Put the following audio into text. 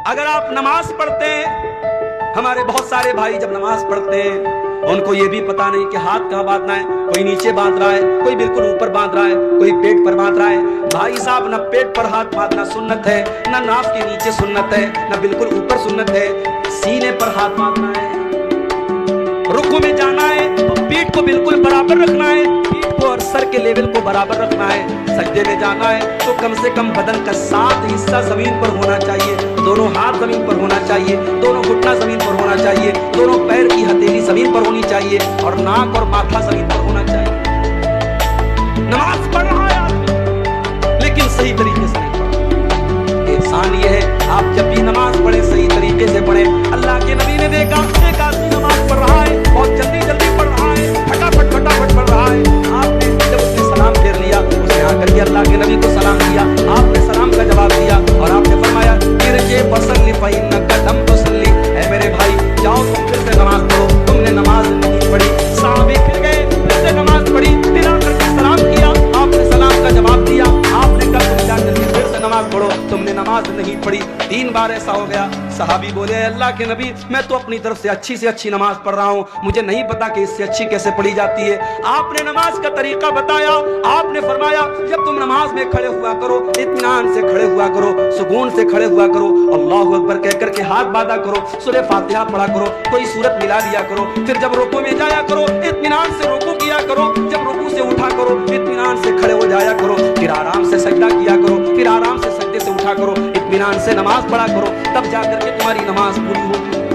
اگر آپ نماز پڑھتے ہیں، ہمارے بہت سارے بھائی جب نماز پڑھتے ہیں ان کو یہ بھی پتا نہیں کہ ہاتھ کہاں باندھنا ہے، کوئی نیچے باندھ رہا ہے، کوئی بالکل اوپر باندھ رہا ہے، کوئی پیٹ پر باندھ رہا ہے۔ بھائی صاحب، نہ پیٹ پر ہاتھ باندھنا سنت ہے، نہ ناف کے نیچے سنت ہے، نہ بالکل اوپر سنت ہے، سینے پر ہاتھ باندھنا ہے۔ رکوع میں جانا ہے تو پیٹھ کو بالکل برابر رکھنا ہے، پیٹھ کو اور سر کے لیول کو برابر رکھنا ہے۔ سجدے میں جانا ہے تو کم سے کم بدن کا 7 حصہ زمین پر ہونا چاہیے، دونوں ہاتھ زمین پر ہونا چاہیے، دونوں گھٹنا زمین پر ہونا چاہیے، دونوں پیر کی ہتھیلی زمین پر ہونی چاہیے، اور ناک اور ماتھا زمین پر ہونا چاہیے۔ نماز پڑھ رہا ہے آدمی لیکن صحیح طریقے سے نہیں پڑھ رہا۔ انسان یہ ہے، آپ جب بھی نماز پڑھیں صحیح طریقے سے پڑھیں۔ اللہ کے نبی نے دیکھا ایک آدمی نماز پڑھ رہا ہے، بہت جلدی جلدی پڑھ رہا ہے، پھٹافٹ پڑھ رہا ہے۔ آپ نے جب اس نے سلام پھیر لیا، اس نے آ کر کے اللہ کے نبی کو سلام دیا، آپ نے سلام کا جواب دیا اور آپ نے فرمایا ارجع فصلی فإنک لم تصلی۔ اے میرے بھائی، جاؤ تم پھر سے نماز پڑھو، تم نے نماز نہیں پڑھی۔ صحابی پھر گئے، پھر سے نماز پڑھی، پھر آ کر کے سلام کیا، آپ نے سلام کا جواب دیا، آپ نے کہا تم جا کر کے پھر سے نماز پڑھو، تم نے نماز نہیں پڑھی۔ 3 بار ایسا ہو گیا۔ صحابی بولے اے اللہ کے نبی، میں تو اپنی طرف سے اچھی نماز پڑھ رہا ہوں، مجھے نہیں پتا کہ اس سے اچھی کیسے پڑھی جاتی ہے۔ آپ نے نماز کا طریقہ بتایا، آپ نے فرمایا جب تم نماز میں کھڑے ہوا کرو اطمینان سے کھڑے ہوا کرو، سکون سے کھڑے ہوا کرو، اللہ اکبر کہہ کر کے ہاتھ باندھا کرو، سورہ فاتحہ پڑھا کرو، کوئی سورت ملا لیا کرو، پھر جب رکوع میں جایا کرو اطمینان سے رکوع کیا کرو، جب رکوع سے اٹھا کرو اطمینان سے کھڑے ہو جایا کرو، پھر آرام سے سجدہ کیا کرو، پھر آرام سے سجدے سے اٹھا کرو، اطمینان سے نماز پڑھا کرو، تب جا کر کے تمہاری نماز پوری ہوگی۔